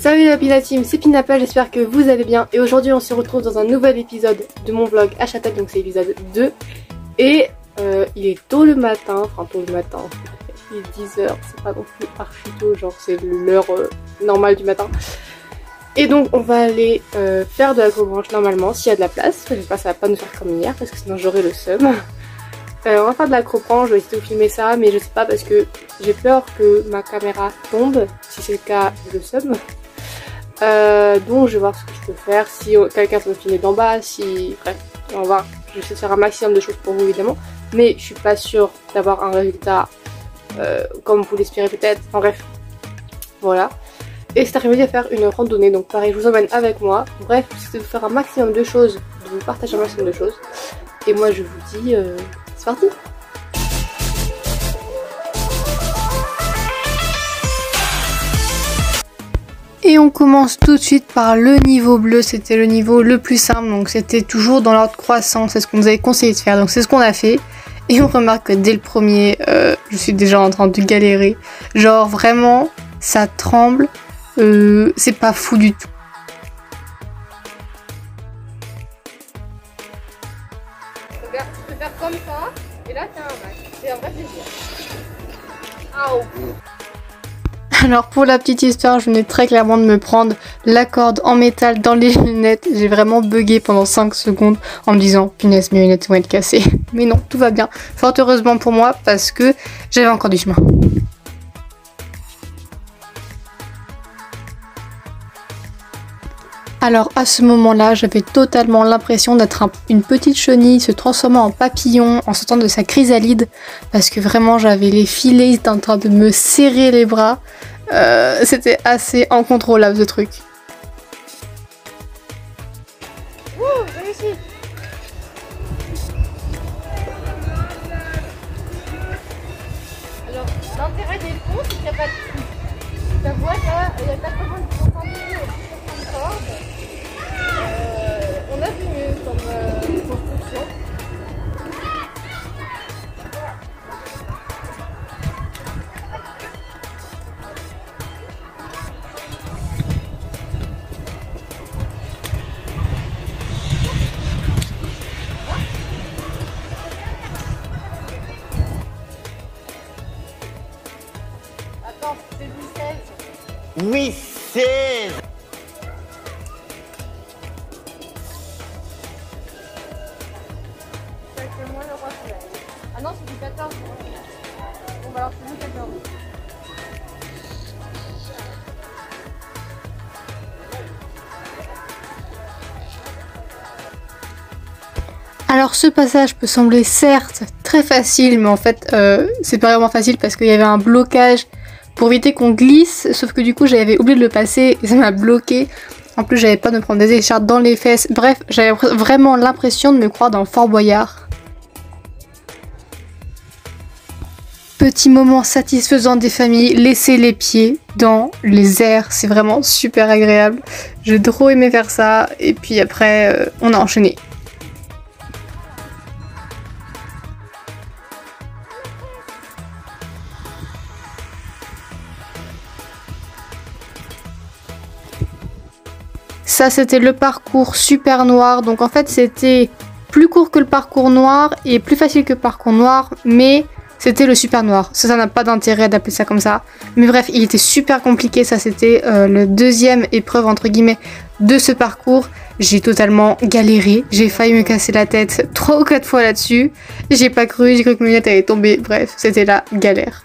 Salut la Pina Team, c'est Pinapple, j'espère que vous allez bien. Et aujourd'hui on se retrouve dans un nouvel épisode de mon vlog à Châtel, donc c'est l'épisode 2. Et il est tôt le matin, il est 10h, c'est pas non plus archi tôt, genre c'est l'heure normale du matin. Et donc on va aller faire de l'agrobranche normalement, s'il y a de la place. J'espère que ça va pas nous faire comme hier, parce que sinon j'aurai le seum. On va faire de l'agrobranche, je vais essayer de filmer ça, mais je sais pas parce que j'ai peur que ma caméra tombe. Si c'est le cas, j'ai le seum. Donc je vais voir ce que je peux faire, si quelqu'un peut me filmer d'en bas, si... Bref, on va voir. Je vais essayer de faire un maximum de choses pour vous évidemment, mais je suis pas sûre d'avoir un résultat comme vous l'espérez peut-être. Enfin bref, voilà. Et cet après-midi à faire une randonnée, donc pareil je vous emmène avec moi. Bref, c'est de faire un maximum de choses, de vous partager un maximum de choses. Et moi je vous dis, c'est parti. Et on commence tout de suite par le niveau bleu, c'était le niveau le plus simple, donc c'était toujours dans l'ordre croissant, c'est ce qu'on nous avait conseillé de faire, donc c'est ce qu'on a fait. Et on remarque que dès le premier, je suis déjà en train de galérer, genre vraiment ça tremble, c'est pas fou du tout. Regarde, tu peux faire comme ça, et là t'as un match, c'est un vrai plaisir. Alors pour la petite histoire, je venais très clairement de me prendre la corde en métal dans les lunettes. J'ai vraiment bugué pendant 5 secondes en me disant punaise mes lunettes vont être cassées. Mais non, tout va bien. Fort heureusement pour moi parce que j'avais encore du chemin. Alors à ce moment-là, j'avais totalement l'impression d'être une petite chenille se transformant en papillon en sortant de sa chrysalide. Parce que vraiment j'avais les filets, ils étaient en train de me serrer les bras. C'était assez incontrôlable ce truc. Wouh, réussi. Alors l'intérêt des ponts, c'est qu'il n'y a pas de trou. Ta voix là, il y a 80% de corde. On a vu mieux comme construction. Attends, c'est du 16. Oui, 16. Ah non, c'est du 14. Bon bah alors c'est du 14. Alors ce passage peut sembler certes très facile, mais en fait c'est pas vraiment facile parce qu'il y avait un blocage pour éviter qu'on glisse, sauf que du coup j'avais oublié de le passer et ça m'a bloqué. En plus j'avais pas de me prendre des écharpes dans les fesses, bref j'avais vraiment l'impression de me croire dans Fort Boyard. Petit moment satisfaisant des familles, laisser les pieds dans les airs, c'est vraiment super agréable. J'ai trop aimé faire ça et puis après on a enchaîné. Ça c'était le parcours super noir, donc en fait c'était plus court que le parcours noir et plus facile que le parcours noir, mais c'était le super noir. Ça n'a pas d'intérêt d'appeler ça comme ça. Mais bref, il était super compliqué, ça c'était le deuxième épreuve entre guillemets de ce parcours. J'ai totalement galéré, j'ai failli me casser la tête 3 ou 4 fois là-dessus. J'ai pas cru, j'ai cru que mes lunettes allaient tomber, bref, c'était la galère.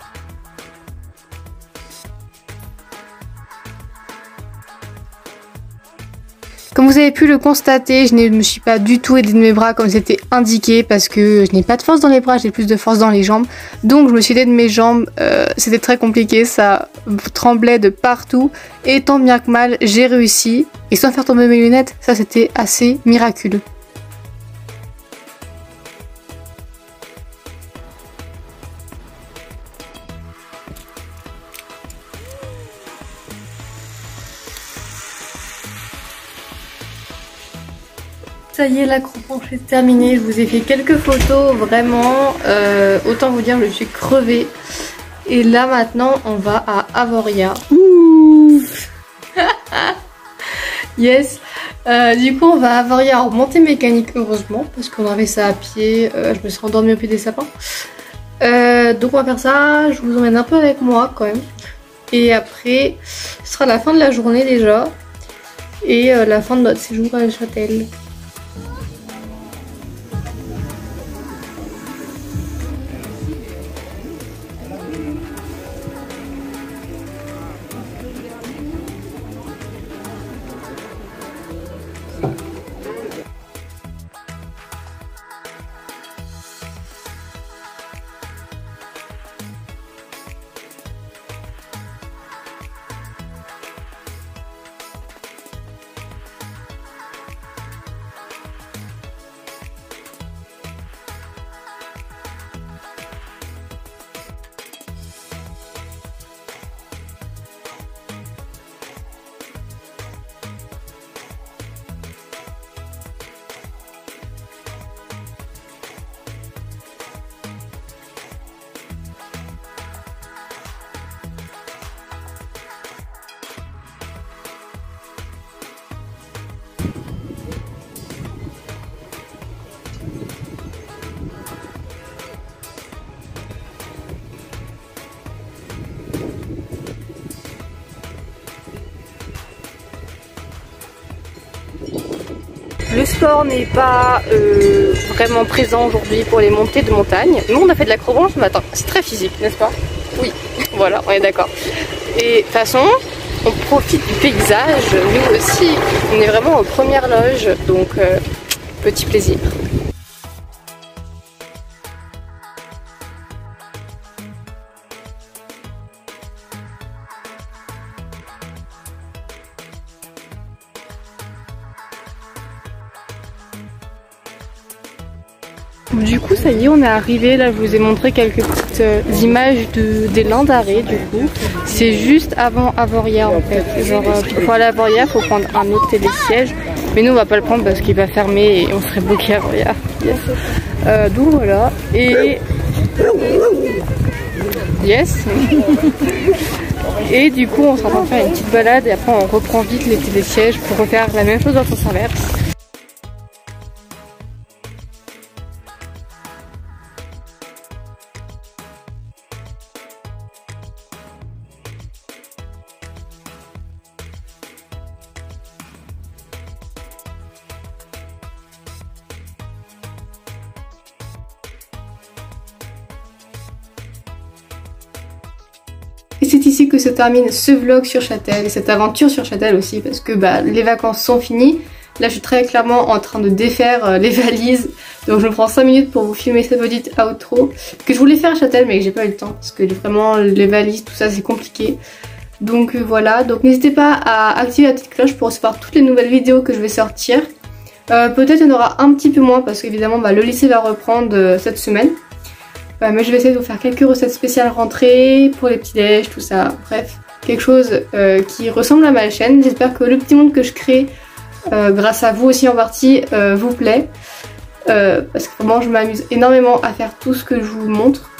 Comme vous avez pu le constater, je ne me suis pas du tout aidée de mes bras comme c'était indiqué parce que je n'ai pas de force dans les bras, j'ai plus de force dans les jambes. Donc je me suis aidée de mes jambes, c'était très compliqué, ça tremblait de partout. Et tant bien que mal, j'ai réussi. Et sans faire tomber mes lunettes, ça c'était assez miraculeux. Ça y est, l'accroupage est terminé. Je vous ai fait quelques photos, vraiment. Autant vous dire, je suis crevée. Et là, maintenant, on va à Avoria. Ouh. Yes. Du coup on va avoir hier en montée mécanique heureusement parce qu'on avait ça à pied. Je me suis endormie au pied des sapins. Donc on va faire ça. Je vous emmène un peu avec moi quand même. Et après ce sera la fin de la journée déjà. Et la fin de notre séjour à Neuchâtel. Le sport n'est pas vraiment présent aujourd'hui pour les montées de montagne. Nous on a fait de l'acrobranche ce matin, c'est très physique, n'est-ce pas? Oui, voilà, on est d'accord. Et de toute façon, on profite du paysage, nous aussi. On est vraiment aux premières loges, donc petit plaisir. Du coup ça y est, on est arrivé, là je vous ai montré quelques petites images des Landes d'Arrée du coup. C'est juste avant Avoriaz en fait, genre pour aller à Avoriaz il faut prendre un autre télésiège. Mais nous on va pas le prendre parce qu'il va fermer et on serait bloqué à Avoriaz. Yes. Donc voilà, et... Yes. Et du coup on s'en va faire une petite balade et après on reprend vite les télésièges pour refaire la même chose dans le sens inverse. Et c'est ici que se termine ce vlog sur Châtel et cette aventure sur Châtel aussi parce que les vacances sont finies. Là je suis très clairement en train de défaire les valises, donc je me prends 5 minutes pour vous filmer cette petite outro que je voulais faire à Châtel mais que j'ai pas eu le temps parce que vraiment les valises tout ça c'est compliqué. Donc voilà, donc n'hésitez pas à activer la petite cloche pour recevoir toutes les nouvelles vidéos que je vais sortir. Peut-être il y en aura un petit peu moins parce qu'évidemment le lycée va reprendre cette semaine. Mais je vais essayer de vous faire quelques recettes spéciales rentrées pour les petits déj, tout ça. Bref, quelque chose qui ressemble à ma chaîne. J'espère que le petit monde que je crée, grâce à vous aussi en partie, vous plaît. Parce que vraiment je m'amuse énormément à faire tout ce que je vous montre.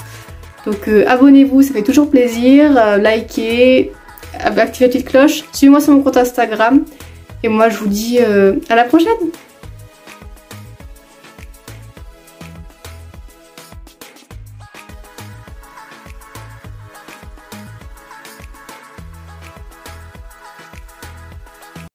Donc abonnez-vous, ça fait toujours plaisir. Likez, activez la petite cloche. Suivez-moi sur mon compte Instagram. Et moi je vous dis à la prochaine.